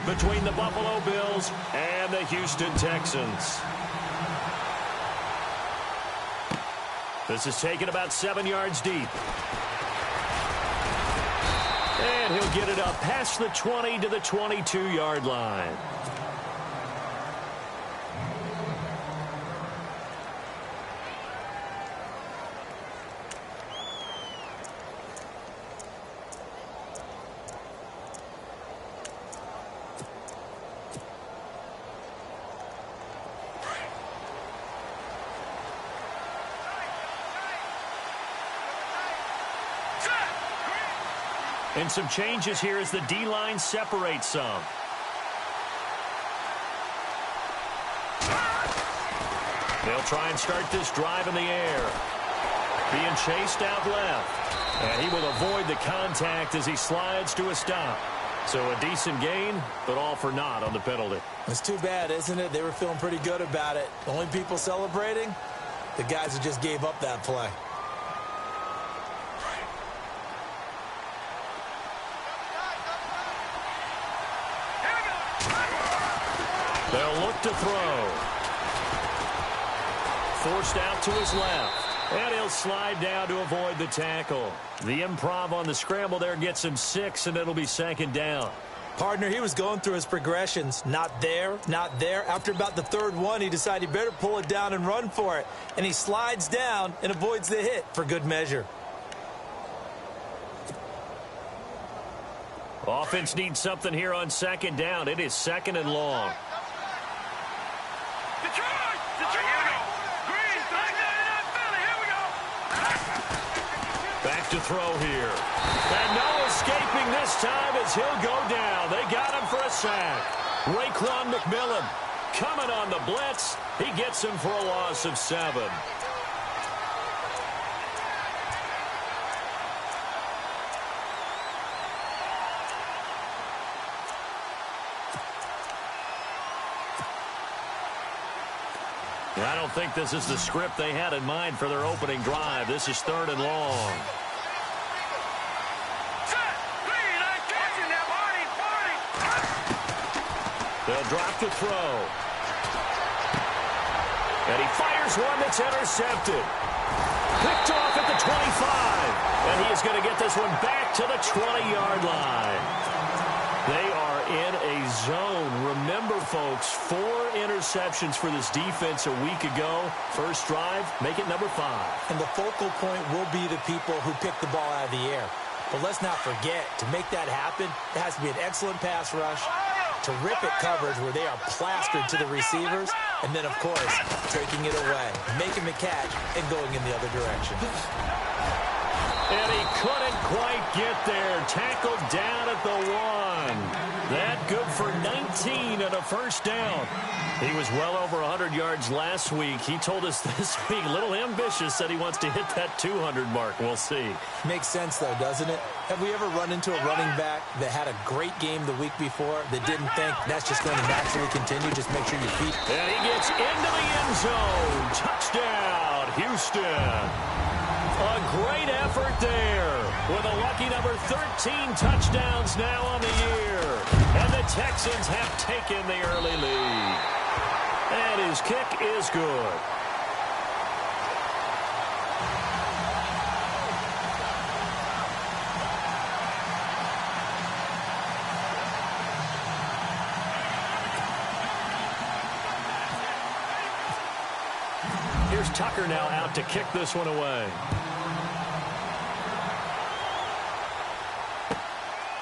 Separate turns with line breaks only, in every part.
between the Buffalo Bills and the Houston Texans. This is taken about 7 yards deep. And he'll get it up past the 20 to the 22-yard line. And some changes here as the D-line separates some. They'll try and start this drive in the air. Being chased out left. And he will avoid the contact as he slides to a stop. So a decent gain, but all for naught on the penalty.
It's too bad, isn't it? They were feeling pretty good about it. The only people celebrating, the guys who just gave up that play.
They'll look to throw. Forced out to his left. And he'll slide down to avoid the tackle. The improv on the scramble there gets him 6, and it'll be second down.
Partner, he was going through his progressions. Not there, not there. After about the third one, he decided he better pull it down and run for it. And he slides down and avoids the hit for good measure.
Offense needs something here on second down. It is second and long. Back to throw here. And no escaping this time as he'll go down. They got him for a sack. Raekwon McMillan coming on the blitz. He gets him for a loss of 7. I don't think this is the script they had in mind for their opening drive. This is third and long. They'll drop to throw. And he fires one that's intercepted. Picked off at the 25. And he is going to get this one back to the 20-yard line. They are in a zone. Remember, folks, 4 interceptions for this defense a week ago. First drive, make it number 5.
And the focal point will be the people who pick the ball out of the air. But let's not forget, to make that happen, it has to be an excellent pass rush, terrific coverage where they are plastered to the receivers, and then, of course, taking it away, making the catch, and going in the other direction.
And he couldn't quite get there. Tackled down at the 1. That good for 19 and a first down. He was well over 100 yards last week. He told us this week, a little ambitious, said he wants to hit that 200 mark. We'll see.
Makes sense, though, doesn't it? Have we ever run into a running back that had a great game the week before that didn't think that's just going to naturally continue? Just make sure you beat.
And he gets into the end zone. Touchdown, Houston. A great effort there with a lucky number 13 touchdowns now on the year. And the Texans have taken the early lead. And his kick is good. Here's Tucker now out to kick this one away.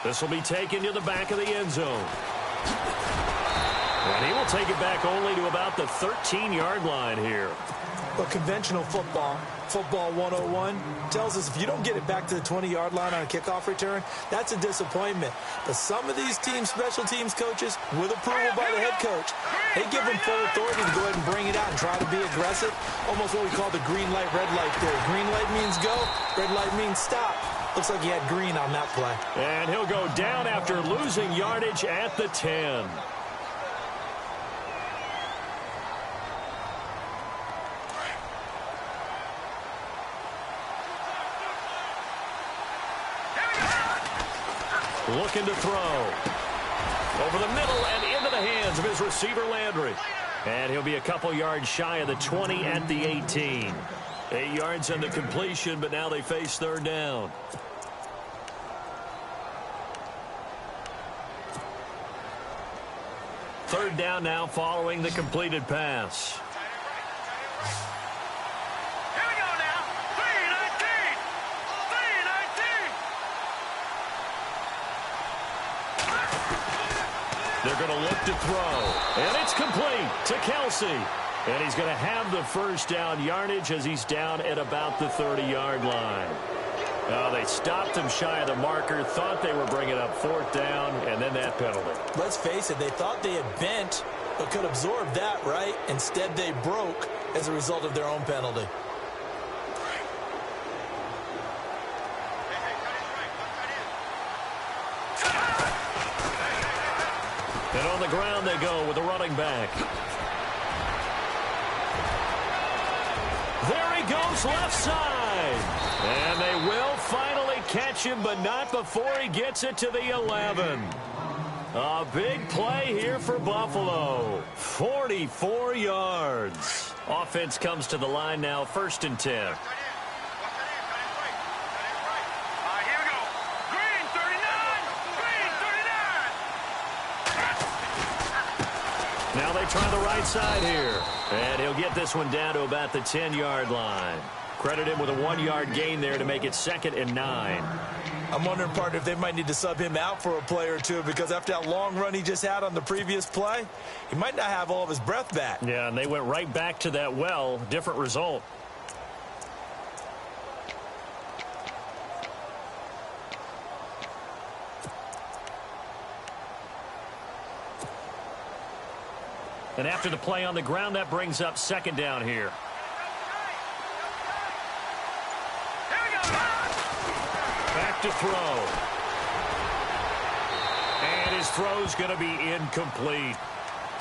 This will be taken to the back of the end zone. And he will take it back only to about the 13-yard line here.
But conventional football 101, tells us if you don't get it back to the 20-yard line on a kickoff return, that's a disappointment. But some of these teams, special teams coaches, with approval by the head coach, they give them full authority to go ahead and bring it out and try to be aggressive. Almost what we call the green light, red light theory. Green light means go, red light means stop. Looks like he had green on that play.
And he'll go down after losing yardage at the 10. Looking to throw. Over the middle and into the hands of his receiver, Landry. And he'll be a couple yards shy of the 20 at the 18. 8 yards on the completion, but now they face third down. Third down now following the completed pass.
Here we go now. 3-19. 3-19.
They're going to look to throw. And it's complete to Kelsey. And he's going to have the first down yardage as he's down at about the 30-yard line. They stopped him shy of the marker, thought they were bringing up fourth down, and then that penalty.
Let's face it, they thought they had bent, but could absorb that, right? Instead, they broke as a result of their own penalty.
And on the ground they go with the running back. There he goes left side. And they will finally catch him, but not before he gets it to the 11. A big play here for Buffalo. 44 yards. Offense comes to the line now, 1st and 10. Now they try the right side here. And he'll get this one down to about the 10-yard line. Credit him with a 1-yard gain there to make it 2nd and 9.
I'm wondering, partner, if they might need to sub him out for a play or two, because after that long run he just had on the previous play, he might not have all of his breath back.
Yeah, and they went right back to that well. Different result. And after the play on the ground, that brings up 2nd down here. Back to throw. And his throw's going to be incomplete.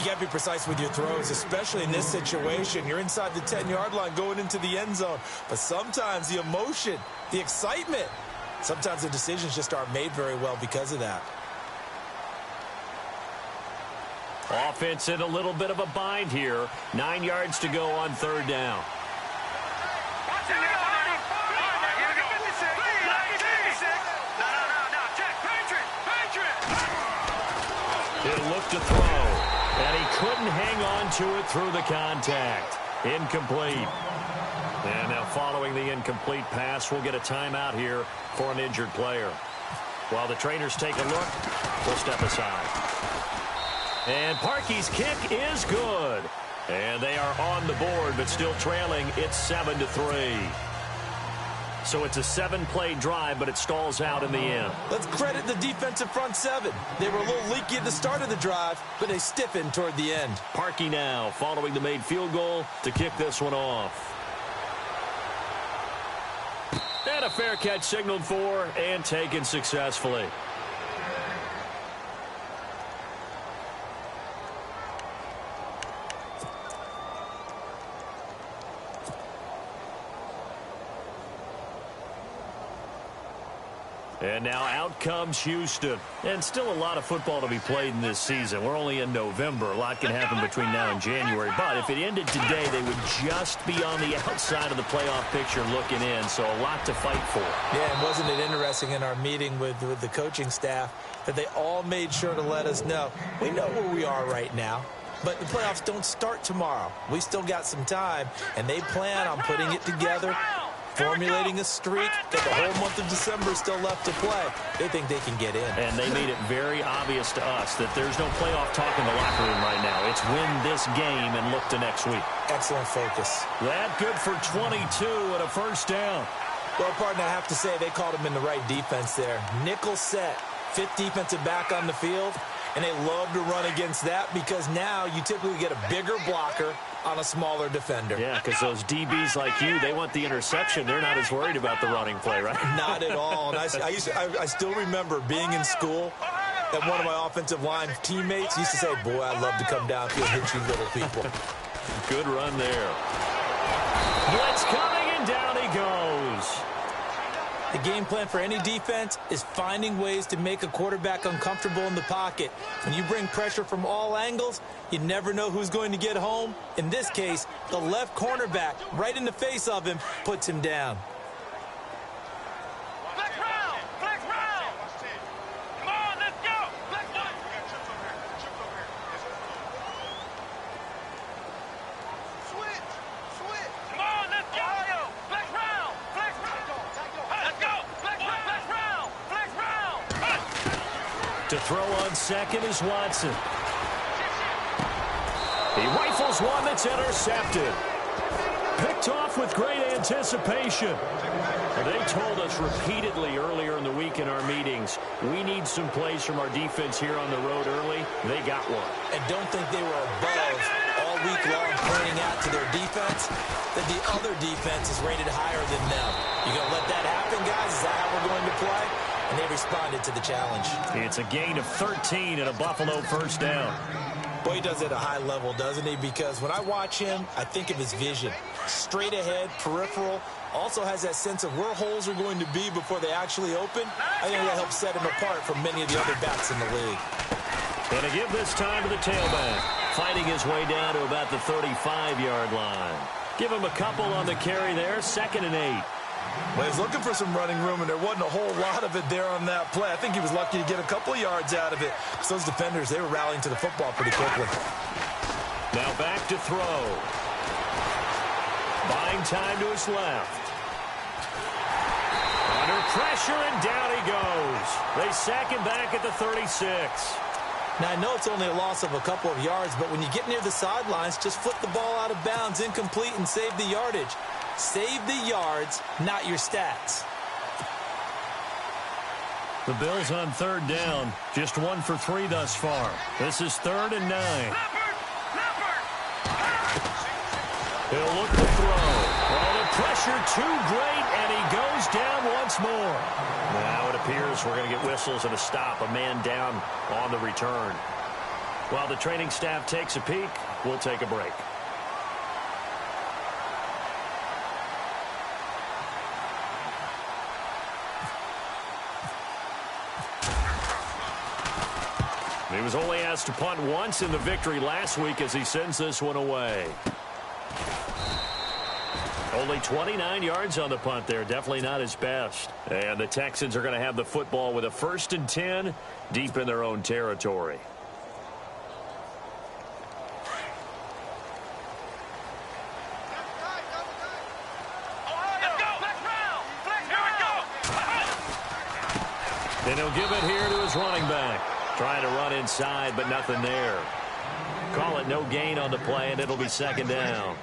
You got to be precise with your throws, especially in this situation. You're inside the 10-yard line going into the end zone. But sometimes the emotion, the excitement, sometimes the decisions just aren't made very well because of that.
Offense in a little bit of a bind here. 9 yards to go on 3rd down. He'll look to throw. And he couldn't hang on to it through the contact. Incomplete. And now following the incomplete pass, we'll get a timeout here for an injured player. While the trainers take a look, we'll step aside. And Parkey's kick is good. And they are on the board, but still trailing. It's 7-3. So it's a 7-play drive, but it stalls out in the end.
Let's credit the defensive front seven. They were a little leaky at the start of the drive, but they stiffened toward the end.
Parkey now following the made field goal to kick this one off. And a fair catch signaled for and taken successfully. And now out comes Houston. And still a lot of football to be played in this season. We're only in November. A lot can happen between now and January. But if it ended today, they would just be on the outside of the playoff picture looking in. So a lot to fight for.
Yeah, and wasn't it interesting in our meeting with the coaching staff that they all made sure to let us know, we know where we are right now, but the playoffs don't start tomorrow. We still got some time, and they plan on putting it together, formulating a streak, that the whole month of December is still left to play. They think they can get in.
And they made it very obvious to us that there's no playoff talk in the locker room right now. It's win this game and look to next week.
Excellent focus.
That good for 22 and a first down.
Well, partner, I have to say they called him in the right defense there. Nickel set, fifth defensive back on the field, and they love to run against that because now you typically get a bigger blocker on a smaller defender.
Yeah, because those DBs like you, they want the interception. They're not as worried about the running play, right?
Not at all. And I still remember being in school, and one of my offensive line teammates used to say, boy, I'd love to come downfield and hit you little people.
Good run there. Blitz coming, and down he goes.
The game plan for any defense is finding ways to make a quarterback uncomfortable in the pocket. When you bring pressure from all angles, you never know who's going to get home. In this case, the left cornerback, right in the face of him, puts him down.
Flex round! Flex round! Come on, let's go! Flex one! Switch! Come on, let's go! Flex round! Flex round! Let's go! Flex round! Flex round!
To throw on second is Watson. He rifles one that's intercepted. Picked off with great anticipation. They told us repeatedly earlier in the week in our meetings, we need some plays from our defense here on the road early. They got one.
And don't think they were above all week long pointing out to their defense that the other defense is rated higher than them. You going to let that happen, guys? Is that how we're going to play? And they responded to the challenge.
It's a gain of 13 and a Buffalo first down.
Boy, he does it at a high level, doesn't he? Because when I watch him, I think of his vision. Straight ahead, peripheral. Also has that sense of where holes are going to be before they actually open. I think that helps set him apart from many of the other backs in the league.
Going to give this time to the tailback. Fighting his way down to about the 35-yard line. Give him a couple on the carry there. 2nd and 8.
Well, he was looking for some running room, and there wasn't a whole lot of it there on that play. I think he was lucky to get a couple of yards out of it. So those defenders, they were rallying to the football pretty quickly.
Now back to throw. Buying time to his left. Under pressure, and down he goes. They sack him back at the 36.
Now, I know it's only a loss of a couple of yards, but when you get near the sidelines, just flip the ball out of bounds, incomplete, and save the yardage. Save the yards, not your stats.
The Bills on 3rd down. Just 1 for 3 thus far. This is 3rd and 9. He'll look to throw. Oh, the pressure too great, and he goes down once more. Now it appears we're going to get whistles and a stop. A man down on the return. While the training staff takes a peek, we'll take a break. He was only asked to punt once in the victory last week as he sends this one away. Only 29 yards on the punt there. Definitely not his best. And the Texans are going to have the football with a 1st and 10 deep in their own territory. And he'll give it here to his running back. Trying to run inside, but nothing there. Call it no gain on the play, and it'll be 2nd down.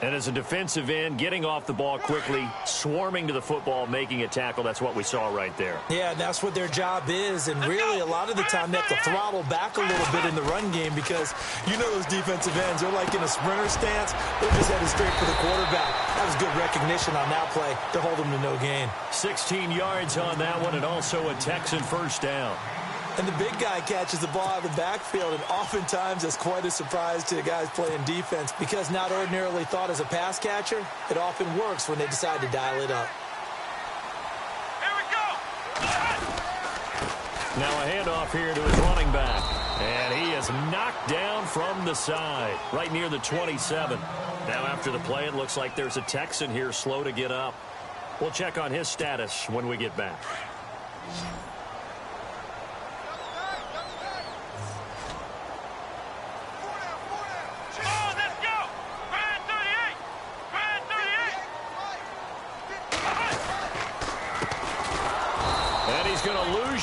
And as a defensive end, getting off the ball quickly, swarming to the football, making a tackle, that's what we saw right there.
Yeah, that's what their job is, and really a lot of the time they have to throttle back a little bit in the run game because you know those defensive ends, they're like in a sprinter stance. They're just headed straight for the quarterback. That was good recognition on that play to hold them to no gain.
16 yards on that one, and also a Texan first down.
And the big guy catches the ball out of the backfield, and oftentimes it's quite a surprise to the guys playing defense because not ordinarily thought as a pass catcher, it often works when they decide to dial it up.
Here we go!
Now a handoff here to his running back. And he is knocked down from the side, right near the 27. Now after the play, it looks like there's a Texan here slow to get up. We'll check on his status when we get back.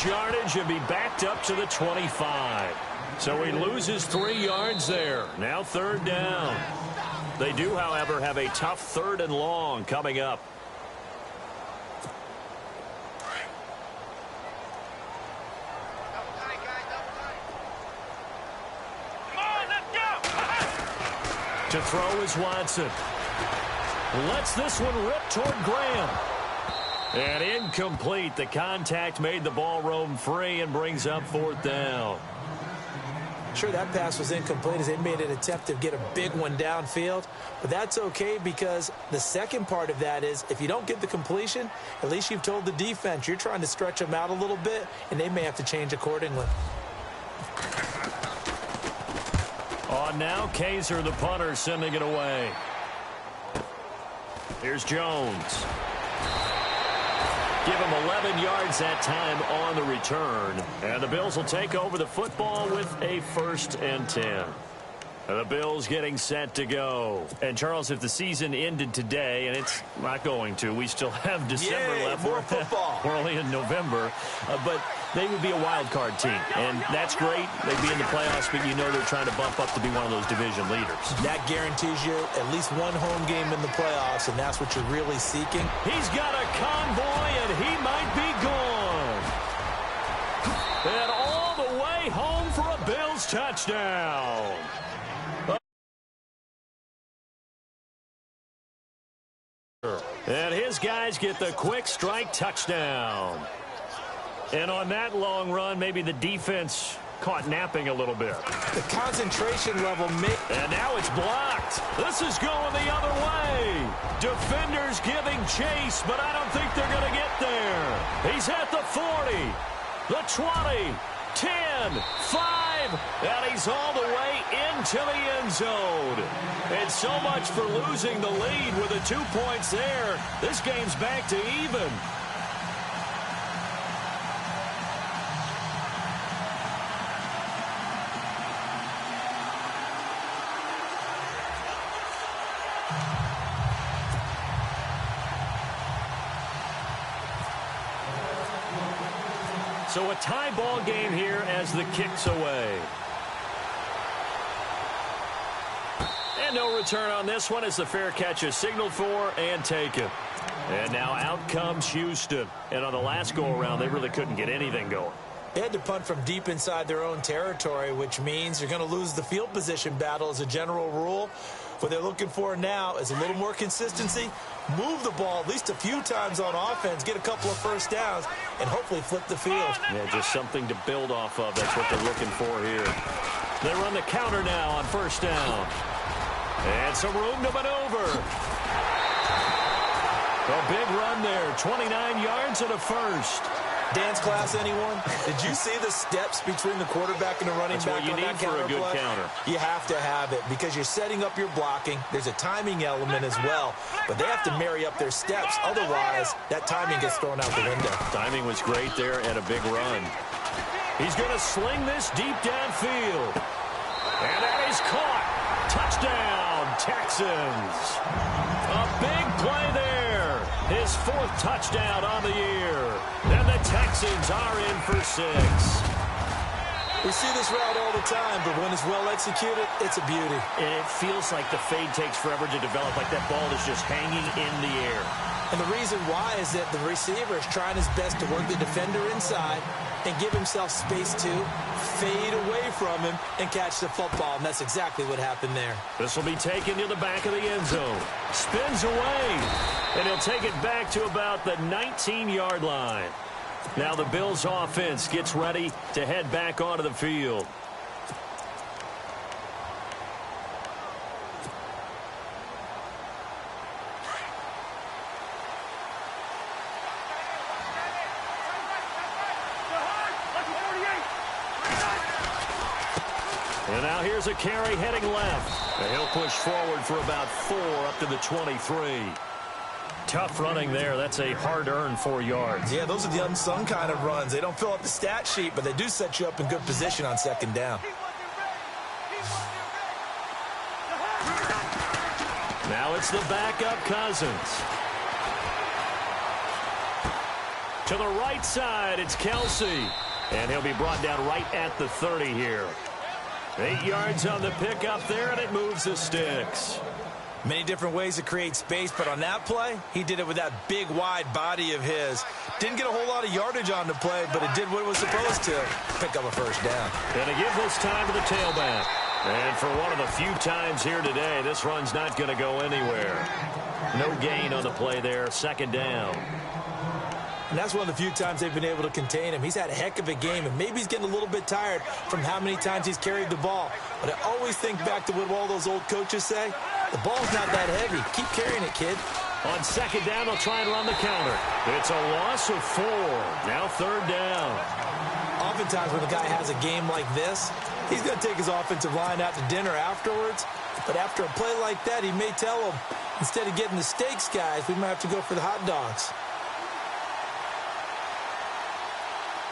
Yardage and be backed up to the 25. So he loses 3 yards there. Now 3rd down. They do, however, have a tough 3rd and long coming up. To throw is Watson. Lets this one rip toward Graham. And incomplete. The contact made the ball roam free and brings up 4th down.
sure that pass was incomplete as they made an attempt to get a big one downfield. But that's okay because the second part of that is if you don't get the completion, at least you've told the defense you're trying to stretch them out a little bit, and they may have to change accordingly.
On now, Kaiser, the punter, sending it away. Here's Jones. Give him 11 yards that time on the return. And the Bills will take over the football with a 1st and 10. The Bills getting set to go. And, Charles, if the season ended today, and it's not going to, we still have December left.
More football.
We're only in November. But they would be a wild card team. And that's great. They'd be in the playoffs, but you know they're trying to bump up to be one of those division leaders. That
guarantees you at least one home game in the playoffs, and that's what you're really seeking.
He's got a convoy, and he might be gone. And all the way home for a Bills touchdown. And his guys get the quick strike touchdown. And on that long run, maybe the defense caught napping a little bit.
The concentration level.
And now it's blocked. This is going the other way. Defenders giving chase, but I don't think they're going to get there. He's at the 40, the 20, 10, 5, and he's all the way into the end zone. And so much for losing the lead with the 2 points there. This game's back to even. So a tie ball game here as the kick's away. And no return on this one as the fair catch is signaled for and taken. And now out comes Houston. And on the last go-around, they really couldn't get anything going.
They had to punt from deep inside their own territory, which means you're going to lose the field position battle as a general rule. What they're looking for now is a little more consistency, move the ball at least a few times on offense, get a couple of first downs, and hopefully flip the field.
Yeah, just something to build off of. That's what they're looking for here. They run the counter now on first down. And some room to maneuver. A big run there, 29 yards and a first.
Dance class, anyone? Did you see the steps between the quarterback and the running back on that counter play? That's what you need for a good counter. You have to have it because you're setting up your blocking. There's a timing element as well, but they have to marry up their steps. Otherwise, that timing gets thrown out the window.
Timing was great there and a big run. He's going to sling this deep downfield. And that is caught. Touchdown, Texans. A big play there. His 4th touchdown on the year. And the Texans are in for 6.
We see this route all the time, but when it's well executed, it's a beauty.
And it feels like the fade takes forever to develop, like that ball is just hanging in the air.
And the reason why is that the receiver is trying his best to work the defender inside and give himself space to fade away from him and catch the football. And that's exactly what happened there.
This will be taken to the back of the end zone. Spins away. And he'll take it back to about the 19-yard line. Now the Bills offense gets ready to head back onto the field. And now here's a carry heading left. And he'll push forward for about 4 up to the 23. Tough running there. That's a hard-earned 4 yards.
Yeah, those are the unsung kind of runs. They don't fill up the stat sheet, but they do set you up in good position on second down.
Now it's the backup Cousins. To the right side, it's Kelsey. And he'll be brought down right at the 30 here. 8 yards on the pickup there, and it moves the sticks.
Many different ways to create space, but on that play, he did it with that big, wide body of his. Didn't get a whole lot of yardage on the play, but it did what it was supposed to, pick up a first down.
Going to give this time to the tailback. And for one of the few times here today, this run's not going to go anywhere. No gain on the play there, second down.
and that's one of the few times they've been able to contain him. He's had a heck of a game, and maybe he's getting a little bit tired from how many times he's carried the ball. But I always think back to what all those old coaches say. The ball's not that heavy. Keep carrying it, kid.
On second down, they'll try and run the counter. It's a loss of 4. Now third down.
Oftentimes when a guy has a game like this, he's going to take his offensive line out to dinner afterwards. But after a play like that, he may tell them, instead of getting the steaks, guys, we might have to go for the hot dogs.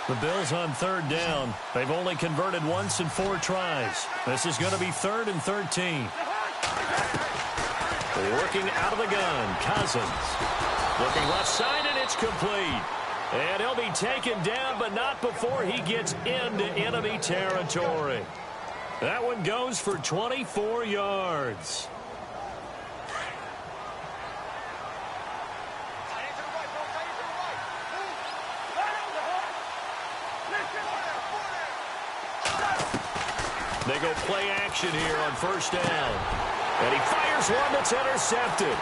The Bills on third down. They've only converted once in 4 tries. This is going to be 3rd and 13. Working out of the gun, Cousins. Looking left side, and it's complete. And he'll be taken down, but not before he gets into enemy territory. That one goes for 24 yards. They go play action here on first down. And he fires one that's intercepted.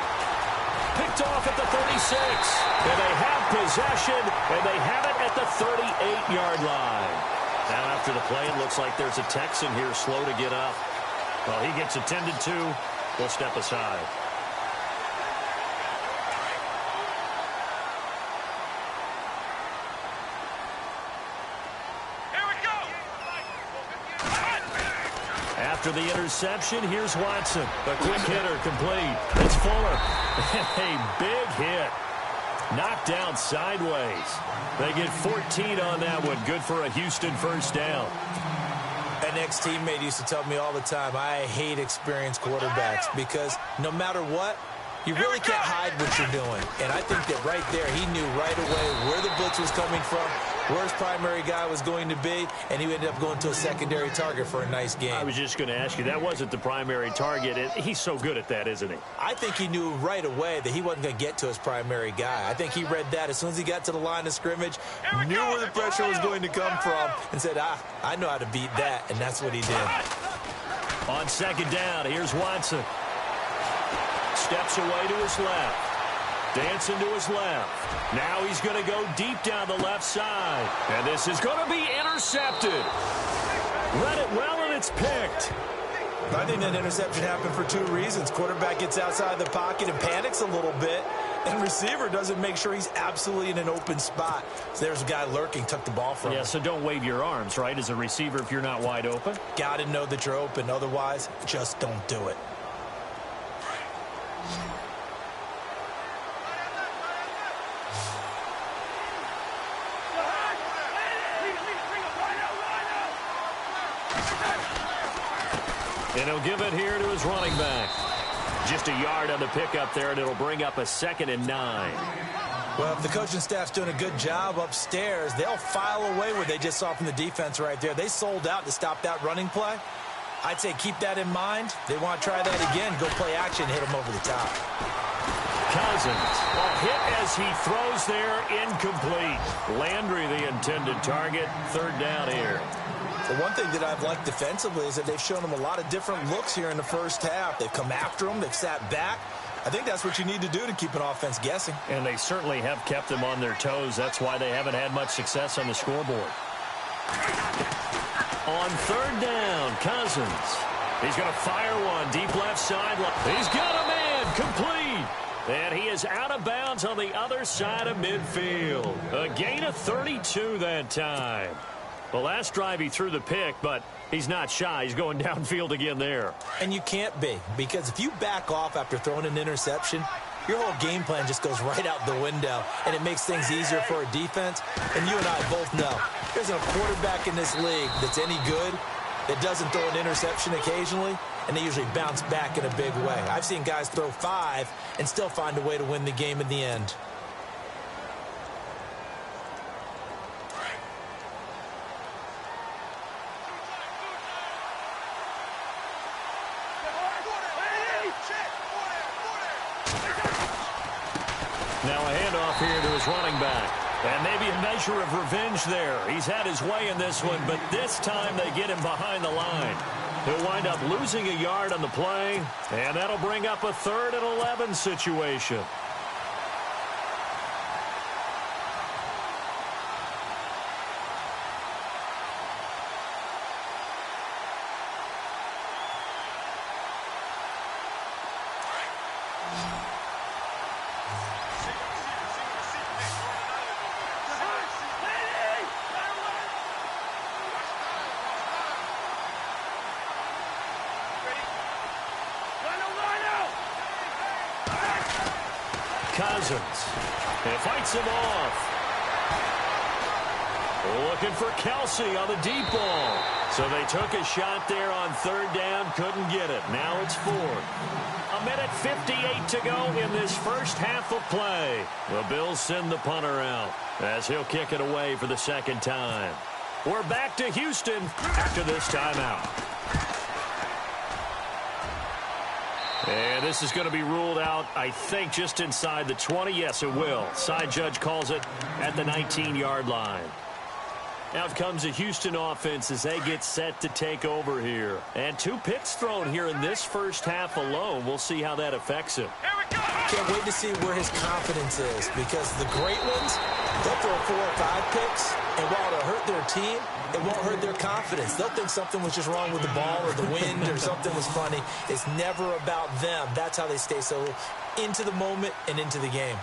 Picked off at the 36. And they have possession, and they have it at the 38-yard line. Now after the play, it looks like there's a Texan here slow to get up. Well, he gets attended to. We'll step aside. After the interception, here's Watson. A quick hitter, complete. It's Fuller. A big hit. Knocked down sideways. They get 14 on that one. Good for a Houston first down.
An ex-teammate used to tell me all the time, I hate experienced quarterbacks because no matter what, you really can't hide what you're doing. And I think that right there, he knew right away where the blitz was coming from, where his primary guy was going to be, and he ended up going to a secondary target for a nice game.
I was just going to ask you, that wasn't the primary target. He's so good at that, isn't he?
I think he knew right away that he wasn't going to get to his primary guy. I think he read that as soon as he got to the line of scrimmage, knew where the pressure was going to come from, and said, I know how to beat that, and that's what he did.
On second down, here's Watson. Steps away to his left. Dancing to his left. Now he's going to go deep down the left side. And this is going to be intercepted. Read it well, and it's picked.
I think that interception happened for 2 reasons. Quarterback gets outside the pocket and panics a little bit. And receiver doesn't make sure he's absolutely in an open spot. So there's a guy lurking, took the ball from him.
Yeah, so don't wave your arms, right, as a receiver if you're not wide open.
Got to know that you're open. Otherwise, just don't do it.
And he'll give it here to his running back. Just a yard on the pickup there, and it'll bring up a 2nd and 9.
Well, if the coaching staff's doing a good job upstairs, they'll file away what they just saw from the defense right there. They sold out to stop that running play. I'd say keep that in mind. They want to try that again, go play action, hit them over the top.
Cousins, a hit as he throws there, incomplete. Landry, the intended target, 3rd down here.
The one thing that I've liked defensively is that they've shown them a lot of different looks here in the first half. They've come after them. They've sat back. I think that's what you need to do to keep an offense guessing.
And they certainly have kept them on their toes. That's why they haven't had much success on the scoreboard. On 3rd down, Cousins. He's going to fire one deep left sideline. He's got a man, complete. And he is out of bounds on the other side of midfield. A gain of 32 that time. The last drive he threw the pick, but he's not shy. He's going downfield again there.
And you can't be, because if you back off after throwing an interception, your whole game plan just goes right out the window, and it makes things easier for a defense. And you and I both know there's a quarterback in this league that's any good that doesn't throw an interception occasionally, and they usually bounce back in a big way. I've seen guys throw 5 and still find a way to win the game in the end.
Now a handoff here to his running back. And maybe a measure of revenge there. He's had his way in this one, but this time they get him behind the line. He'll wind up losing a yard on the play, and that'll bring up a 3rd and 11 situation. Cousins. He fights him off. Looking for Kelsey on the deep ball. So they took a shot there on third down, couldn't get it. Now it's fourth. 1:58 to go in this first half of play. The Bills send the punter out as he'll kick it away for the second time. We're back to Houston after this timeout. And this is going to be ruled out, I think, just inside the 20. Yes, it will. Side judge calls it at the 19-yard line. Out comes the Houston offense as they get set to take over here. And 2 picks thrown here in this first half alone. We'll see how that affects him.
Can't wait to see where his confidence is, because the great ones, they'll throw 4 or 5 picks, and while it'll hurt their team, it won't hurt their confidence. They'll think something was just wrong with the ball or the wind or something was funny. It's never about them. That's how they stay so into the moment and into the game.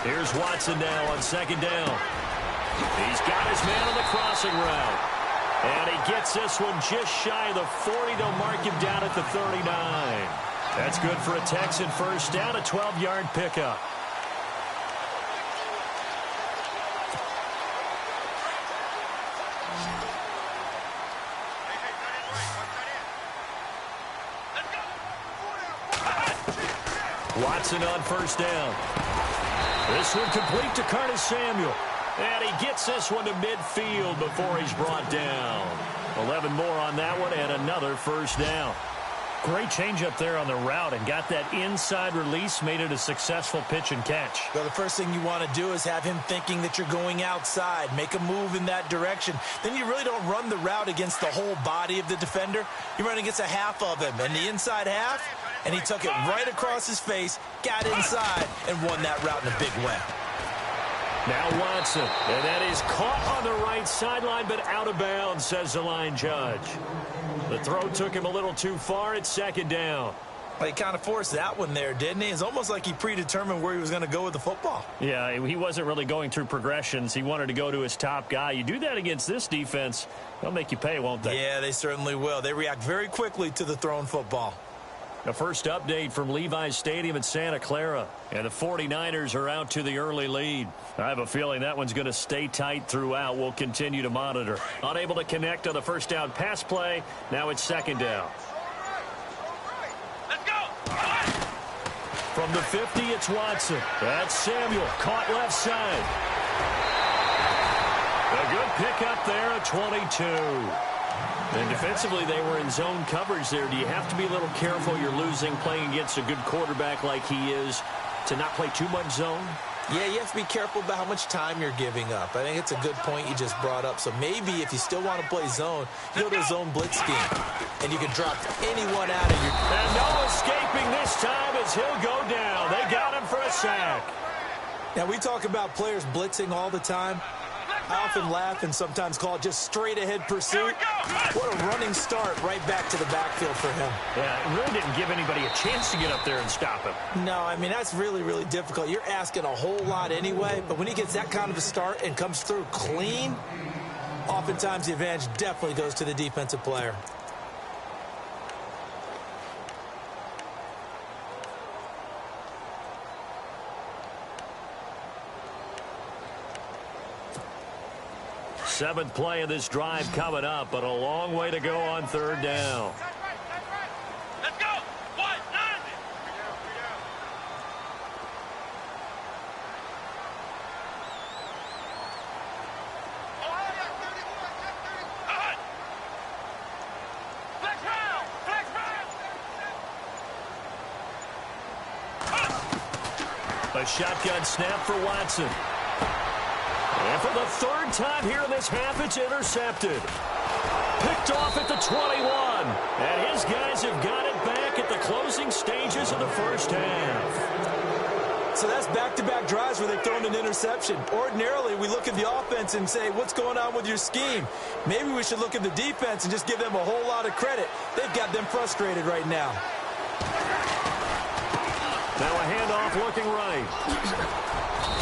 Here's Watson now on second down. He's got his man on the crossing route. And he gets this one just shy of the 40. They'll mark him down at the 39. That's good for a Texan first down, a 12-yard pickup. Watson on first down. This one complete to Curtis Samuel. And he gets this one to midfield before he's brought down. 11 more on that one and another first down.
Great change up there on the route and got that inside release, made it a successful pitch and catch.
Well, the first thing you want to do is have him thinking that you're going outside, make a move in that direction. Then you really don't run the route against the whole body of the defender. You run against a half of him, and the inside half, and he took it right across his face, got inside, and won that route in a big way.
Now Watson, and that is caught on the right sideline, but out of bounds, says the line judge. The throw took him a little too far. It's second down.
Well, he kind of forced that one there, didn't he? It's almost like he predetermined where he was going to go with the football.
Yeah, he wasn't really going through progressions. He wanted to go to his top guy. You do that against this defense, they'll make you pay, won't they?
Yeah, they certainly will. They react very quickly to the thrown football.
The first update from Levi's Stadium in Santa Clara. And the 49ers are out to the early lead. I have a feeling that one's going to stay tight throughout. We'll continue to monitor. Unable to connect on the first down pass play. Now it's second down.
Let's go.
From the 50, it's Watson. That's Samuel. Caught left side. A good pickup there at 22. And defensively, they were in zone coverage there. Do you have to be a little careful? You're losing playing against a good quarterback like he is to not play too much zone?
Yeah, you have to be careful about how much time you're giving up. I think it's a good point you just brought up. So maybe if you still want to play zone, you go to a zone blitz scheme, and you can drop anyone out of your...
And no escaping this time as he'll go down. They got him for a sack.
Now, we talk about players blitzing all the time. I often laugh and sometimes call it just straight-ahead pursuit. What a running start right back to the backfield for him.
Yeah, it really didn't give anybody a chance to get up there and stop him.
No, I mean, that's really, really difficult. You're asking a whole lot anyway, but when he gets that kind of a start and comes through clean, oftentimes the advantage definitely goes to the defensive player.
Seventh play of this drive coming up, but a long way to go on third down.
Let's go. What? None. Flex round. Flex round.
A shotgun snap for Watson. And for the third time here in this half, it's intercepted. Picked off at the 21. And his guys have got it back at the closing stages of the first half.
So that's back-to-back drives where they've thrown an interception. Ordinarily, we look at the offense and say, what's going on with your scheme? Maybe we should look at the defense and just give them a whole lot of credit. They've got them frustrated right now.
Now a handoff looking right.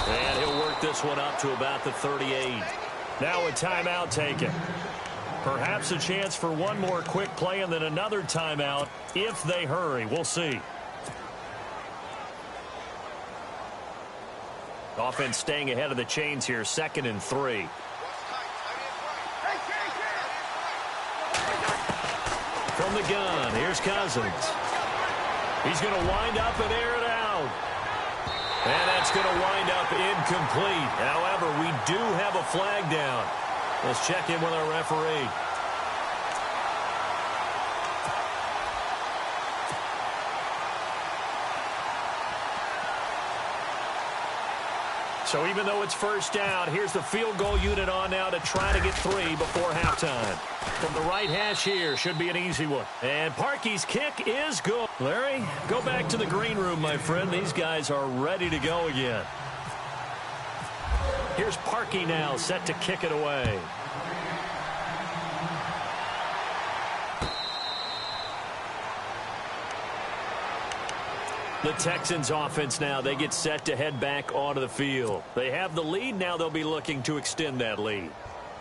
And he'll work this one up to about the 38.
Now a timeout taken. Perhaps a chance for one more quick play and then another timeout if they hurry. We'll see. Offense staying ahead of the chains here, 2nd and 3. From the gun, here's Cousins. He's going to wind up and air it out. And that's going to wind up incomplete. However, we do have a flag down. Let's check in with our referee. So even though it's first down, here's the field goal unit on now to try to get 3 before halftime. From the right hash here, should be an easy one. And Parkey's kick is good. Larry, go back to the green room, my friend. These guys are ready to go again. Here's Parkey now, set to kick it away. The Texans offense now, they get set to head back onto the field. They have the lead. Now they'll be looking to extend that lead.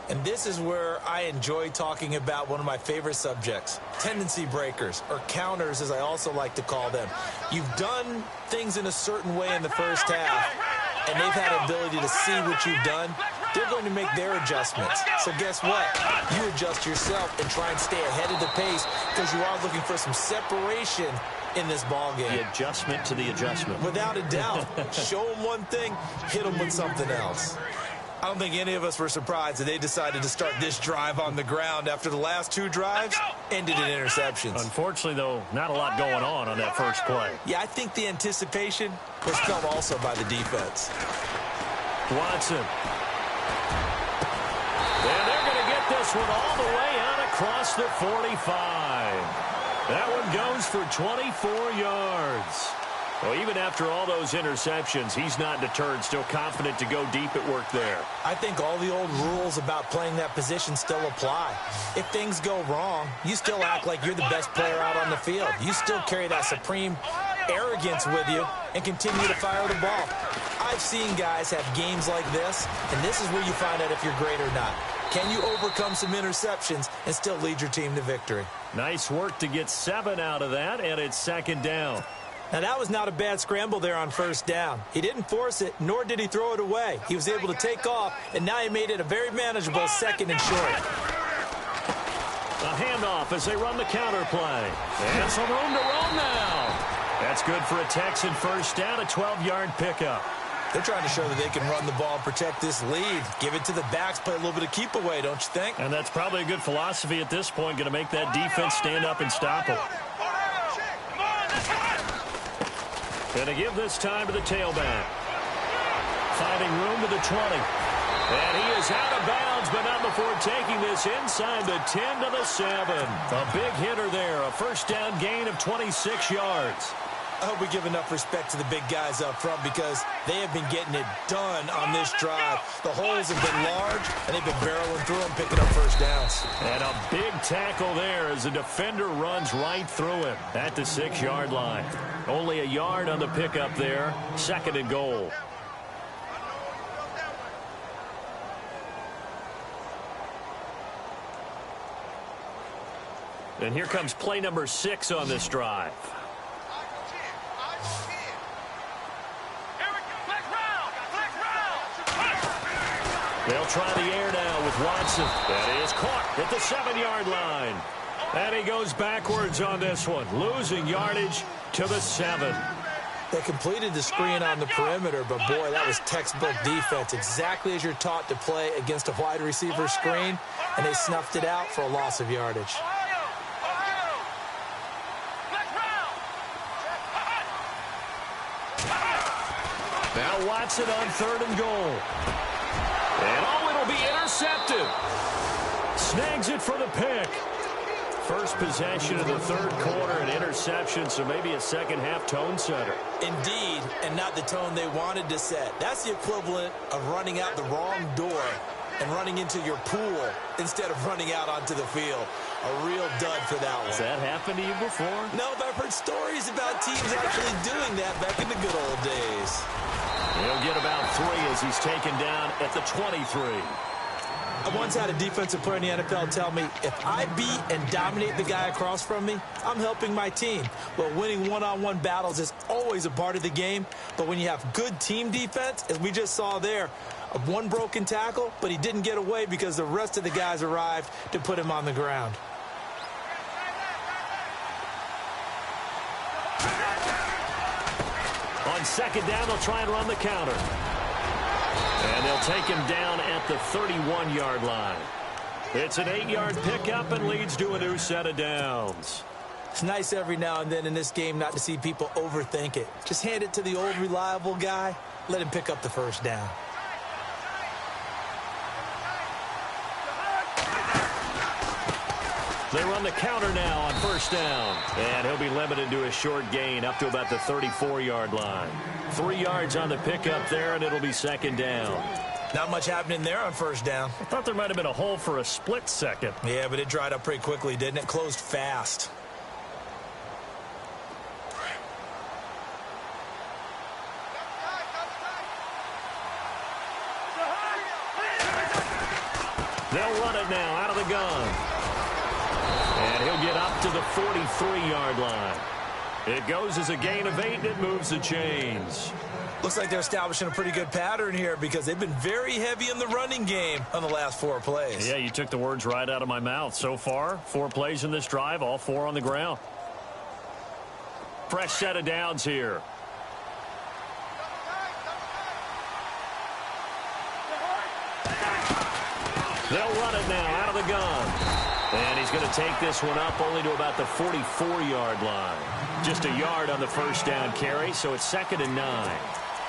And this is where I enjoy talking about one of my favorite subjects, tendency breakers, or counters as I also like to call them. You've done things in a certain way in the first half, and they've had an ability to see what you've done. They're going to make their adjustments. So guess what? You adjust yourself and try and stay ahead of the pace because you are looking for some separation in this ball game.
The adjustment to the adjustment.
Without a doubt. Show them one thing, hit them with something else. I don't think any of us were surprised that they decided to start this drive on the ground after the last 2 drives ended in interceptions.
Unfortunately, though, not a lot going on that first play.
Yeah, I think the anticipation was felt also by the defense.
Watson. And they're going to get this one all the way out across the 45. That one goes for 24 yards. Well, even after all those interceptions, he's not deterred, still confident to go deep at work there.
I think all the old rules about playing that position still apply. If things go wrong, you still act like you're the best player out on the field. You still carry that supreme arrogance with you and continue to fire the ball. I've seen guys have games like this, and this is where you find out if you're great or not. Can you overcome some interceptions and still lead your team to victory?
Nice work to get 7 out of that, and it's 2nd down.
Now, that was not a bad scramble there on first down. He didn't force it, nor did he throw it away. He was able to take off, and now he made it a very manageable 2nd and short.
A handoff as they run the counter play. And some room to roam now. That's good for a Texan first down, a 12-yard pickup.
They're trying to show that they can run the ball and protect this lead. Give it to the backs, play a little bit of keep away, don't you think?
And that's probably a good philosophy at this point, going to make that defense stand up and stop them. Going to give this time to the tailback. Finding room to the 20. And he is out of bounds, but not before taking this inside the 10 to the 7. A big hitter there, a first down gain of 26 yards.
I hope we give enough respect to the big guys up front because they have been getting it done on this drive. The holes have been large, and they've been barreling through them, picking up first downs.
And a big tackle there as the defender runs right through him at the 6-yard line. Only a yard on the pickup there, 2nd and goal. And here comes play number 6 on this drive. They'll try the air now with Watson. That is caught at the 7-yard line. And he goes backwards on this one, losing yardage to the 7.
They completed the screen on the perimeter, but boy, that was textbook defense. Exactly as you're taught to play against a wide receiver screen, and they snuffed it out for a loss of yardage.
Now Watson on 3rd and goal. And it'll be intercepted. Snags it for the pick. First possession of the 3rd quarter, an interception, so maybe a second-half tone setter.
Indeed, and not the tone they wanted to set. That's the equivalent of running out the wrong door and running into your pool instead of running out onto the field. A real dud for that one.
Has that happened to you before?
No, but I've heard stories about teams actually doing that back in the good old days.
He'll get about 3 as he's taken down at the 23.
I once had a defensive player in the NFL tell me, if I beat and dominate the guy across from me, I'm helping my team. Well, winning one-on-one battles is always a part of the game, but when you have good team defense, as we just saw there, one broken tackle, but he didn't get away because the rest of the guys arrived to put him on the ground.
On second down, they'll try and run the counter. And they'll take him down at the 31-yard line. It's an 8-yard pickup and leads to a new set of downs.
It's nice every now and then in this game not to see people overthink it. Just hand it to the old reliable guy. Let him pick up the first down.
They run the counter now on first down. And he'll be limited to a short gain up to about the 34-yard line. 3 yards on the pickup there, and it'll be second down.
Not much happening there on first down.
I thought there might have been a hole for a split second.
Yeah, but it dried up pretty quickly, didn't it? Closed fast.
They'll run it now out of the gun. And he'll get up to the 43-yard line. It goes as a gain of 8, and it moves the chains.
Looks like they're establishing a pretty good pattern here because they've been very heavy in the running game on the last 4 plays.
Yeah, you took the words right out of my mouth. So far, 4 plays in this drive, all 4 on the ground. Fresh set of downs here. They'll run it now out of the gun. And he's going to take this one up only to about the 44-yard line. Just a yard on the first down carry, so it's 2nd and 9.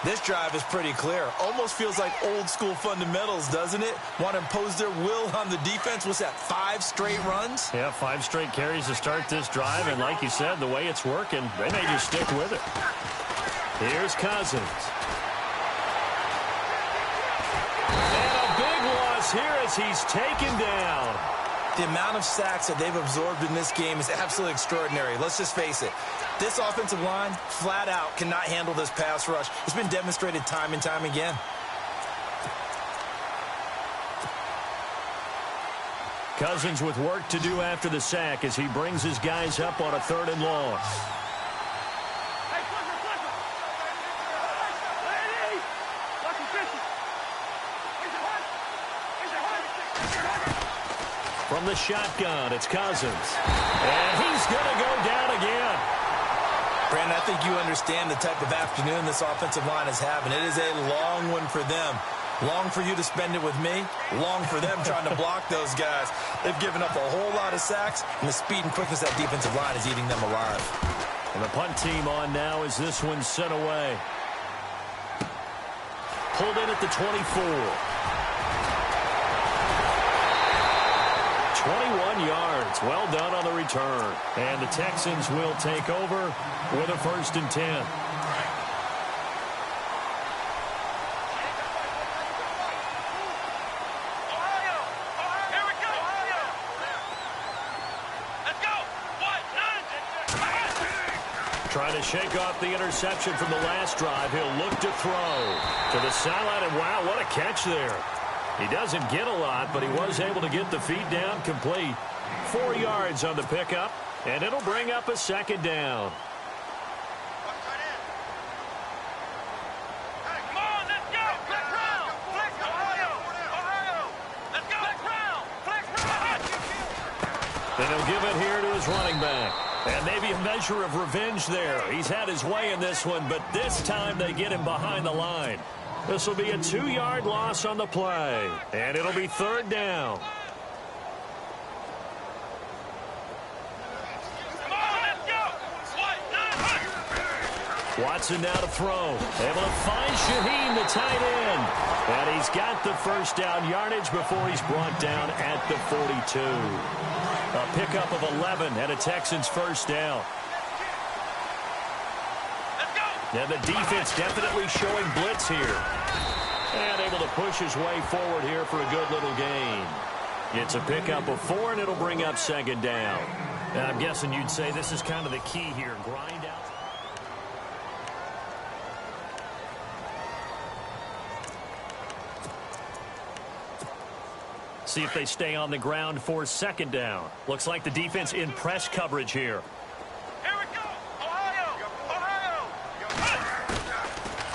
This drive is pretty clear. Almost feels like old school fundamentals, doesn't it? Want to impose their will on the defense. What's that, 5 straight runs?
Yeah, 5 straight carries to start this drive. And like you said, the way it's working, they may just stick with it. Here's Cousins. And a big loss here as he's taken down.
The amount of sacks that they've absorbed in this game is absolutely extraordinary. Let's just face it. This offensive line, flat out, cannot handle this pass rush. It's been demonstrated time and time again.
Cousins with work to do after the sack as he brings his guys up on a 3rd and long. From the shotgun, it's Cousins. And he's going to go down again.
Brandon, I think you understand the type of afternoon this offensive line is having. It is a long one for them. Long for you to spend it with me. Long for them trying to block those guys. They've given up a whole lot of sacks, and the speed and quickness of that defensive line is eating them alive.
And the punt team on now as this one's sent away. Pulled in at the 24. 21 yards. Well done on the return. And the Texans will take over with a 1st and 10. Trying to shake off the interception from the last drive. He'll look to throw to the sideline, and wow, what a catch there. He doesn't get a lot, but he was able to get the feet down complete. 4 yards on the pickup, and it'll bring up a 2nd down.
Come on, let's go! Flex round! Flex Ohio! Ohio! Let's go! Flex round! Flex round!
And he'll give it here to his running back. And maybe a measure of revenge there. He's had his way in this one, but this time they get him behind the line. This will be a 2-yard loss on the play. And it'll be 3rd down.
Come on, let's go!
Watson now to throw. Able to find Shaheen, the tight end. And he's got the first down yardage before he's brought down at the 42. A pickup of 11 and a Texans first down. And the defense definitely showing blitz here. And able to push his way forward here for a good little gain. It's a pickup of 4, and it'll bring up 2nd down. And I'm guessing you'd say this is kind of the key here. Grind out. see if they stay on the ground for second down. Looks like the defense in press coverage here.
Here we go. Ohio.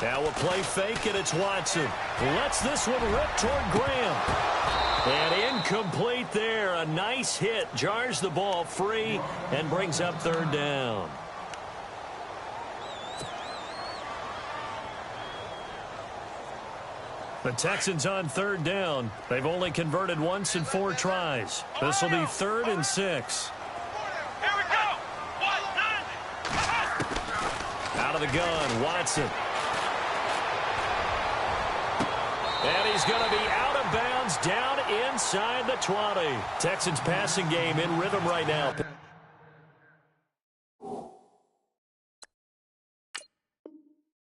Now a play fake, and it's Watson. Lets this one rip toward Graham. And incomplete there. A nice hit. Jars the ball free and brings up third down. The Texans on third down. They've only converted once in 4 tries. This will be 3rd and 6.
Here we go.
Out of the gun, Watson. And he's going to be out of bounds down inside the 20. Texans passing game in rhythm right now.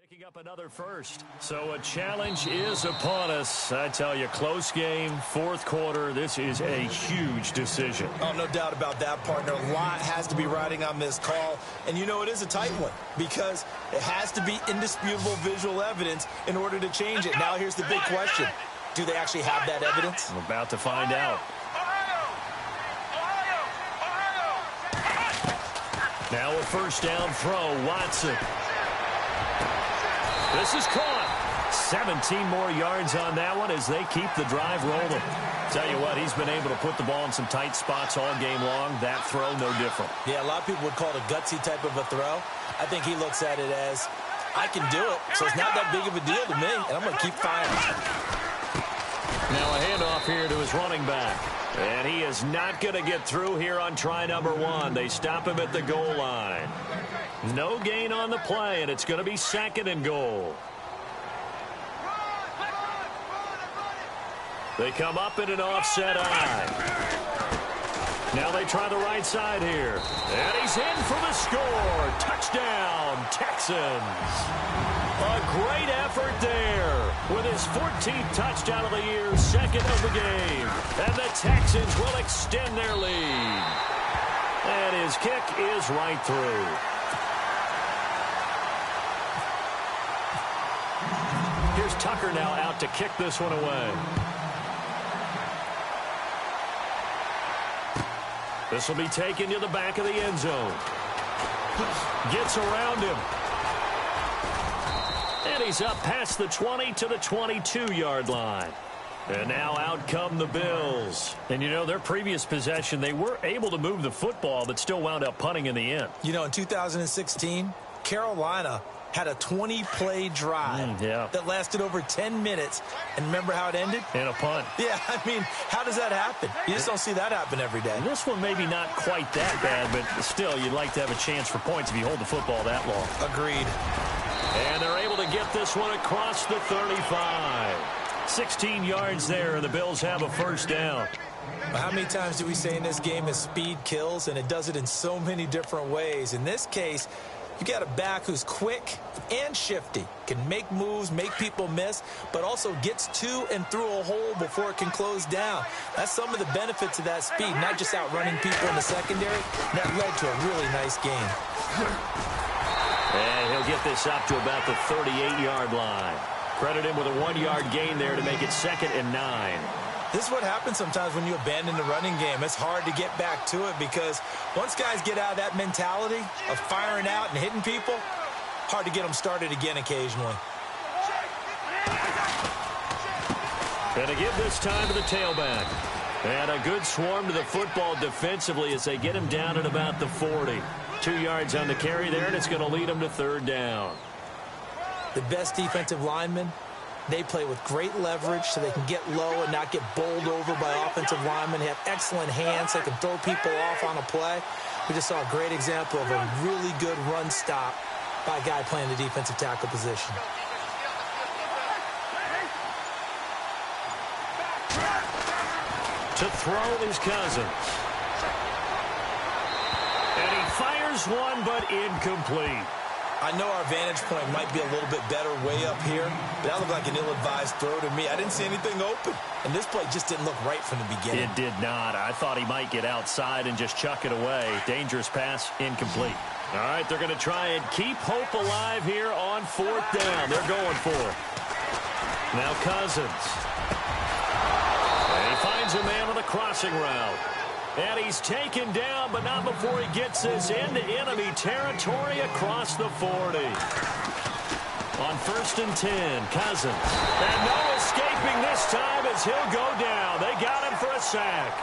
Picking up another first. So a challenge is upon us. I tell you, close game, 4th quarter. This is a huge decision.
Oh, no doubt about that, partner. A lot has to be riding on this call. And you know it is a tight one because it has to be indisputable visual evidence in order to change it. Now here's the big question. Do they actually have that evidence?
I'm about to find out. Now a first down throw, Watson. This is caught. 17 more yards on that one as they keep the drive rolling. Tell you what, he's been able to put the ball in some tight spots all game long. That throw, no different.
Yeah, a lot of people would call it a gutsy type of a throw. I think he looks at it as, I can do it, so it's not that big of a deal to me, and I'm going to keep firing.
Now a handoff here to his running back. And he is not going to get through here on try number 1. They stop him at the goal line. No gain on the play, and it's going to be 2nd and goal. They come up in an offset eye. Now they try the right side here. And he's in for the score. Touchdown, Texans. A great effort there with his 14th touchdown of the year, 2nd of the game. And the Texans will extend their lead. And his kick is right through. Here's Tucker now out to kick this one away. This will be taken to the back of the end zone. Gets around him. And he's up past the 20 to the 22-yard line. And now out come the Bills. And, you know, their previous possession, they were able to move the football, but still wound up punting in the end.
You know, in 2016, Carolina had a 20-play drive that lasted over 10 minutes. And remember how it ended?
In a punt.
Yeah, I mean, how does that happen? You just don't see that happen every day.
And this one maybe not quite that bad, but still, you'd like to have a chance for points if you hold the football that long.
Agreed.
And they're able to get this one across the 35. 16 yards there, and the Bills have a first down.
How many times do we say in this game is speed kills, and it does it in so many different ways. In this case, you got a back who's quick and shifty, can make moves, make people miss, but also gets to and through a hole before it can close down. That's some of the benefits of that speed, not just outrunning people in the secondary. That led to a really nice game.
And he'll get this up to about the 38-yard line. Credit him with a 1-yard gain there to make it 2nd and 9.
This is what happens sometimes when you abandon the running game. It's hard to get back to it because once guys get out of that mentality of firing out and hitting people, hard to get them started again occasionally.
Going to give this time to the tailback. And a good swarm to the football defensively as they get him down at about the 40. 2 yards on the carry there, and it's going to lead them to 3rd down.
The best defensive linemen, they play with great leverage so they can get low and not get bowled over by offensive linemen. They have excellent hands. They can throw people off on a play. We just saw a great example of a really good run stop by a guy playing the defensive tackle position.
To throw is Cousins. And he fires one, but incomplete.
I know our vantage point might be a little bit better way up here, but that looked like an ill-advised throw to me. I didn't see anything open, and this play just didn't look right from the beginning.
It did not. I thought he might get outside and just chuck it away. Dangerous pass, incomplete. All right, they're going to try and keep hope alive here on 4th down. They're going for it. Now Cousins. And he finds a man on the crossing route. And he's taken down, but not before he gets this into enemy territory across the 40. On 1st and 10, Cousins. And no escaping this time as he'll go down. They got him for a sack.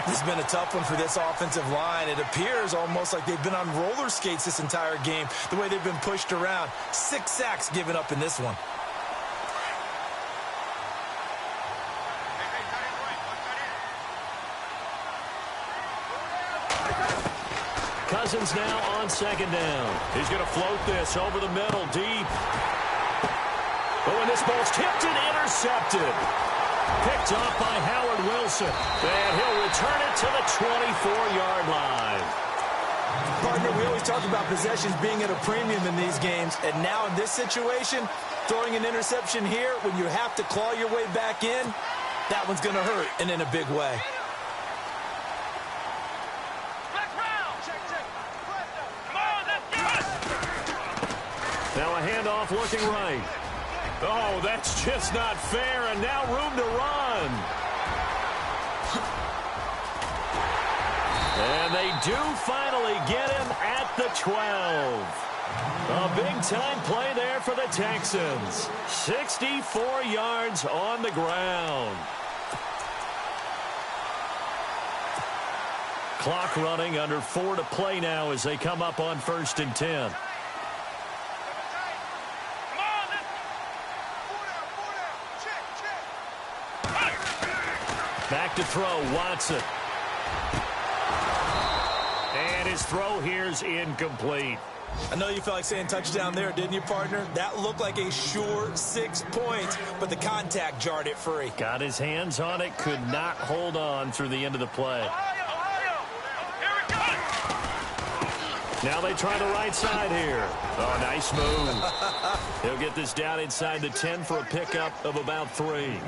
This has been a tough one for this offensive line. It appears almost like they've been on roller skates this entire game, the way they've been pushed around. 6 sacks given up in this one.
Cousins now on 2nd down. He's going to float this over the middle, deep. But when this ball's tipped and intercepted. Picked off by Howard Wilson. And he'll return it to the 24-yard line.
Partner, we always talk about possessions being at a premium in these games. And now in this situation, throwing an interception here when you have to claw your way back in, that one's going to hurt, and in a big way.
Now a handoff looking right. Oh, that's just not fair, and now room to run. And they do finally get him at the 12. A big-time play there for the Texans. 64 yards on the ground. Clock running, under 4 to play now as they come up on 1st and 10. Back to throw, Watson. And his throw here's incomplete.
I know you felt like saying touchdown there, didn't you, partner? That looked like a sure 6 points, but the contact jarred it free.
Got his hands on it, could not hold on through the end of the play. Now they try the right side here. Oh, nice move. He'll get this down inside the 10 for a pickup of about 3.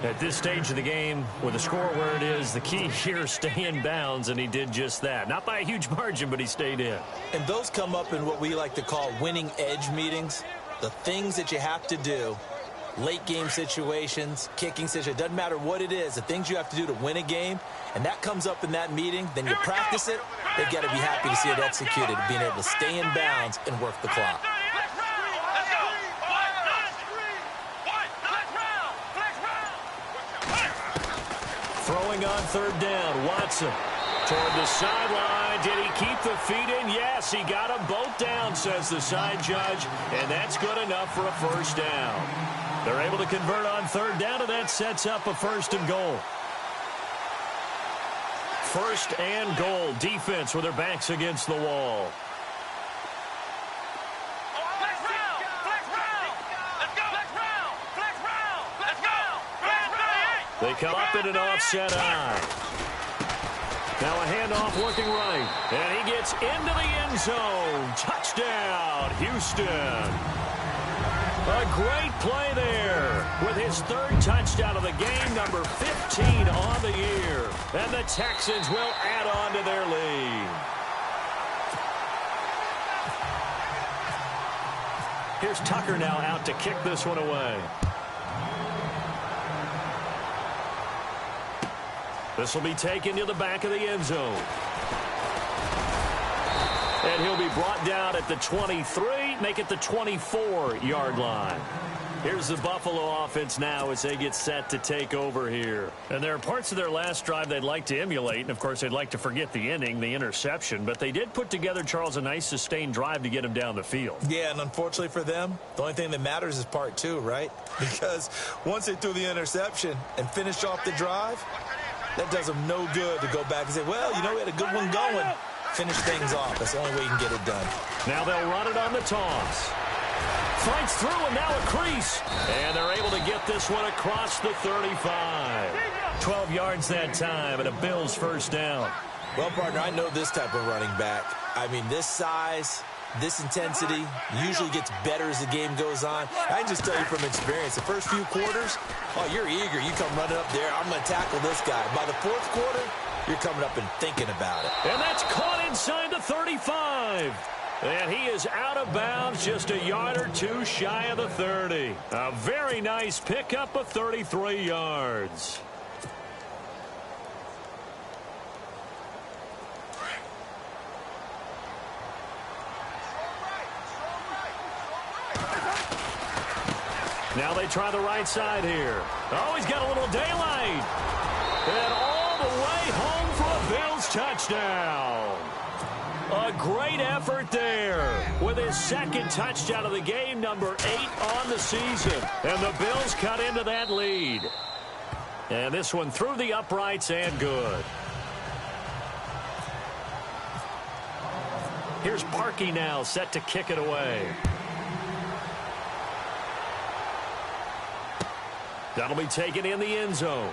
At this stage of the game, with the score where it is, the key here is stay in bounds, and he did just that. Not by a huge margin, but he stayed in.
And those come up in what we like to call winning edge meetings. The things that you have to do, late game situations, kicking situations, doesn't matter what it is, the things you have to do to win a game, and that comes up in that meeting, then you practice it, they've got to be happy to see it executed, being able to stay in bounds and work the clock.
Throwing on 3rd down, Watson toward the sideline. Did he keep the feet in? Yes, he got them both down, says the side judge, and that's good enough for a 1st down. They're able to convert on 3rd down, and that sets up a 1st and goal. 1st and goal, defense with their backs against the wall. They come up in an offset eye. Now a handoff looking right. And he gets into the end zone. Touchdown, Houston. A great play there with his 3rd touchdown of the game, number 15 on the year. And the Texans will add on to their lead. Here's Tucker now out to kick this one away. This will be taken to the back of the end zone. And he'll be brought down at the 23, make it the 24-yard line. Here's the Buffalo offense now as they get set to take over here. And there are parts of their last drive they'd like to emulate. And, of course, they'd like to forget the ending, the interception. But they did put together, Charles, a nice sustained drive to get him down the field.
Yeah, and unfortunately for them, the only thing that matters is part 2, right? Because once they threw the interception and finished off the drive, that does them no good to go back and say, well, you know, we had a good one going. Finish things off. That's the only way you can get it done.
Now they'll run it on the toss. Fights through, and now a crease. And they're able to get this one across the 35. 12 yards that time, and a Bills 1st down.
Well, partner, I know this type of running back. I mean, this size, this intensity usually gets better as the game goes on. I can just tell you from experience, the first few quarters, oh, you're eager. You come running up there, I'm going to tackle this guy. By the 4th quarter, you're coming up and thinking about it.
And that's caught inside the 35. And he is out of bounds, just a yard or 2 shy of the 30. A very nice pickup of 33 yards. Now they try the right side here. Oh, he's got a little daylight. And all the way home for a Bills touchdown. A great effort there with his second touchdown of the game, number 8 on the season. And the Bills cut into that lead. And this one through the uprights and good. Here's Parkey now set to kick it away. That'll be taken in the end zone.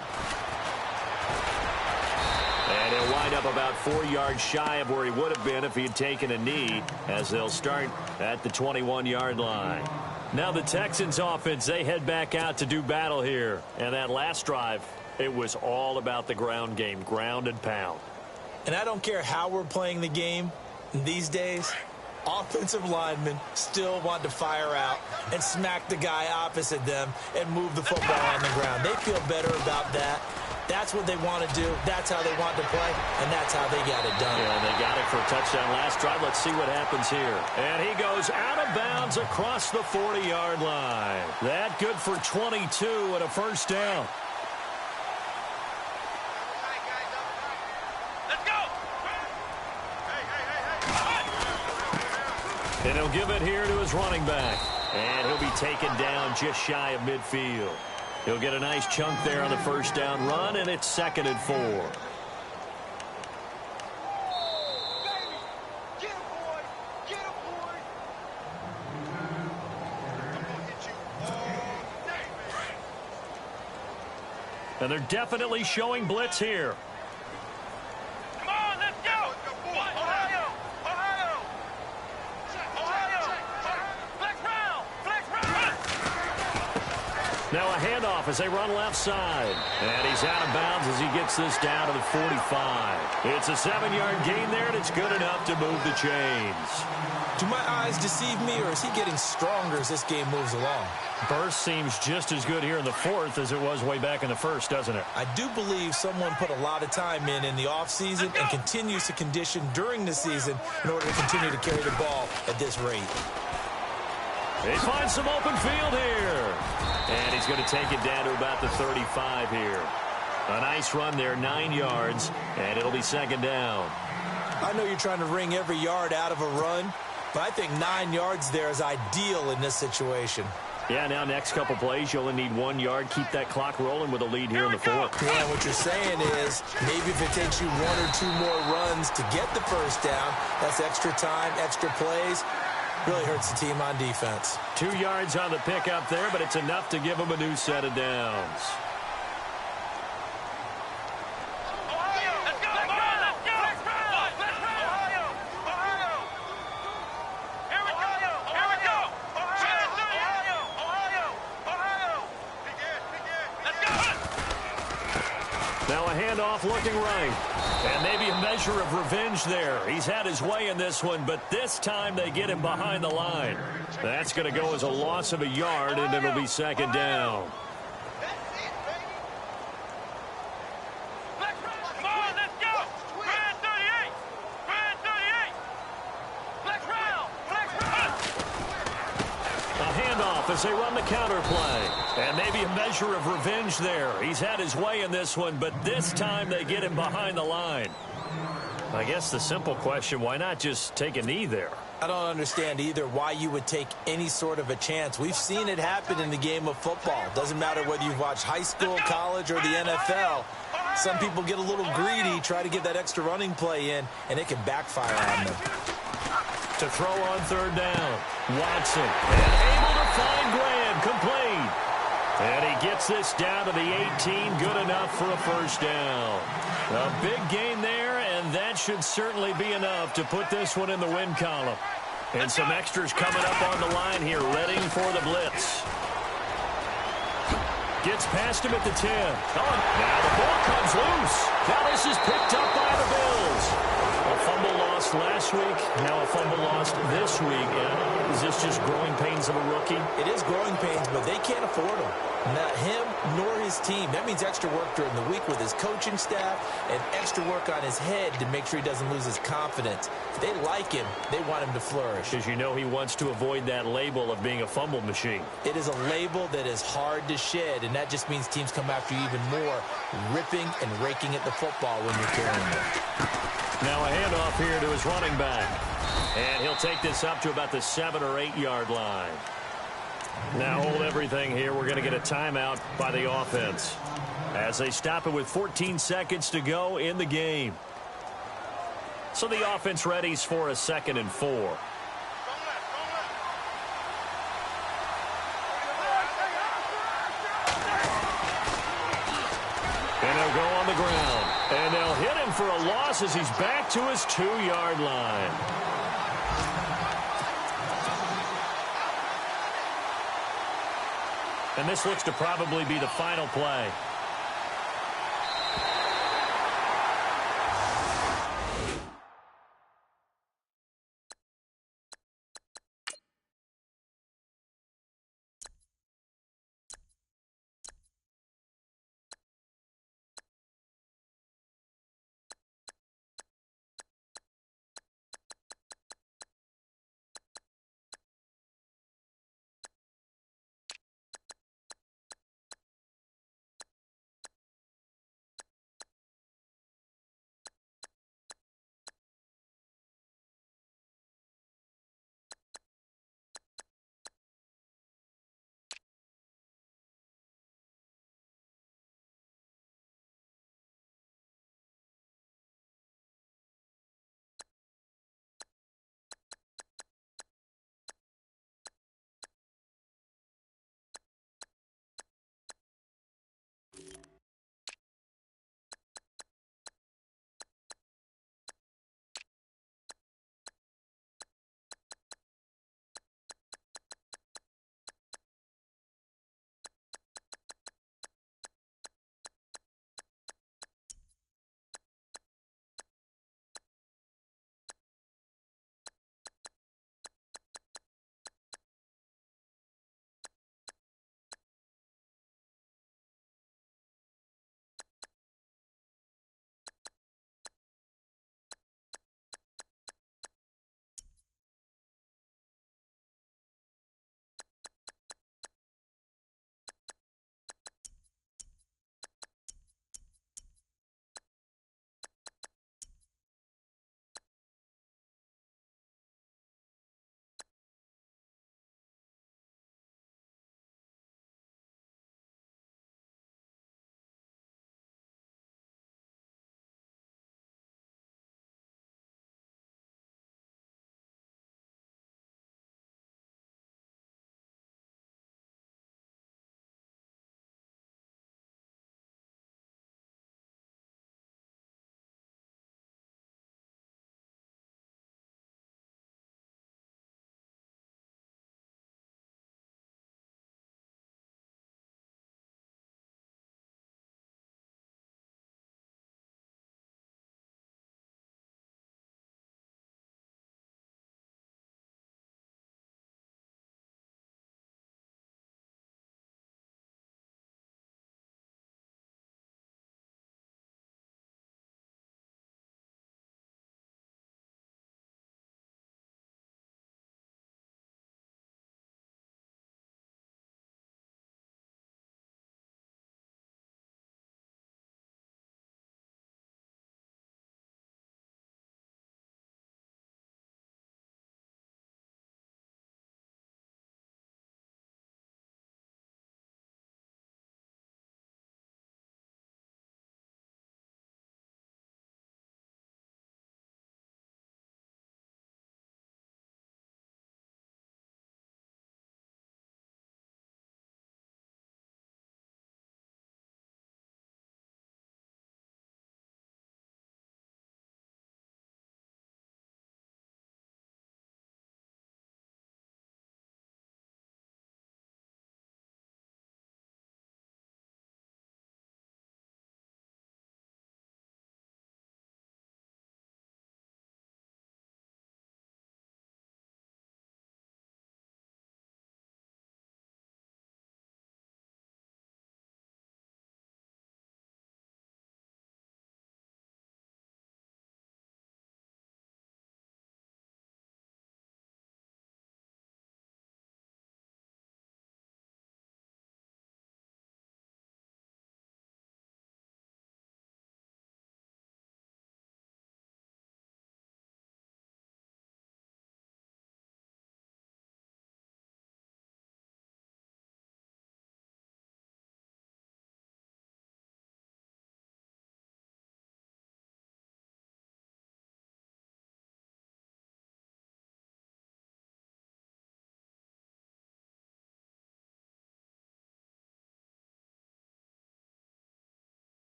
And he'll wind up about 4 yards shy of where he would have been if he had taken a knee, as they'll start at the 21-yard line. Now the Texans offense, they head back out to do battle here. And that last drive, it was all about the ground game, ground and pound.
And I don't care how we're playing the game these days, offensive linemen still want to fire out and smack the guy opposite them and move the football on the ground. They feel better about that. That's what they want to do. That's how they want to play, and that's how they got it done.
Yeah, and they got it for a touchdown last drive. Let's see what happens here. And he goes out of bounds across the 40-yard line. That good for 22 and a first down. And he'll give it here to his running back. And he'll be taken down just shy of midfield. He'll get a nice chunk there on the first down run, and it's 2nd and 4. And they're definitely showing blitz here.
Come on, let's go! Ohio! Ohio! Ohio! Flex round! Flex round!
Now a handoff as they run left side. And he's out of bounds as he gets this down to the 45. It's a 7-yard gain there, and it's good enough to move the chains.
Do my eyes deceive me, or is he getting stronger as this game moves along?
Burst seems just as good here in the 4th as it was way back in the 1st, doesn't it?
I do believe someone put a lot of time in the offseason and continues to condition during the season in order to continue to carry the ball at this rate.
He finds some open field here. And he's going to take it down to about the 35 here. A nice run there, 9 yards, and it'll be 2nd down.
I know you're trying to wring every yard out of a run, but I think 9 yards there is ideal in this situation.
Yeah, now next couple plays, you only need 1 yard. Keep that clock rolling with a lead here in the 4th.
Yeah, what you're saying is maybe if it takes you 1 or 2 more runs to get the first down, that's extra time, extra plays. Really hurts the team on defense.
2 yards on the pickup there, but it's enough to give them a new set of downs. Now a handoff looking right. And maybe a measure of revenge there. He's had his way in this one, but this time they get him behind the line. That's going to go as a loss of a yard, and it'll be 2nd down.
Come on, let's go! Grand 38! Grand 38! Flex round! Flex round!
A handoff as they run the counter play. And maybe a measure of revenge there. He's had his way in this one, but this time they get him behind the line. I guess the simple question, why not just take a knee there?
I don't understand either why you would take any sort of a chance. We've seen it happen in the game of football. Doesn't matter whether you've watched high school, college, or the NFL. Some people get a little greedy, try to get that extra running play in, and it can backfire on them.
To throw on 3rd down, Watson, and able to find Graham, complete. And he gets this down to the 18, good enough for a first down. A big gain there, and that should certainly be enough to put this one in the win column. And some extras coming up on the line here, ready for the blitz. Gets past him at the 10. Oh, now the ball comes loose. Now this is picked up by the Bills. A
fumble lost last week, now a fumble lost this week. Is this just growing pains of a rookie?
It is growing pains, but they can't afford him. Not him nor his team. That means extra work during the week with his coaching staff and extra work on his head to make sure he doesn't lose his confidence. If they like him, they want him to flourish.
Because you know he wants to avoid that label of being a fumble machine.
It is a label that is hard to shed, and that just means teams come after you even more, ripping and raking at the football when you're carrying it.
Now a handoff here to his running back. And he'll take this up to about the 7 or 8 yard line. Now hold everything here. We're going to get a timeout by the offense as they stop it with 14 seconds to go in the game. So the offense readies for a 2nd and 4. And they'll go on the ground. And they'll hit him for a loss as he's back to his 2-yard line. And this looks to probably be the final play.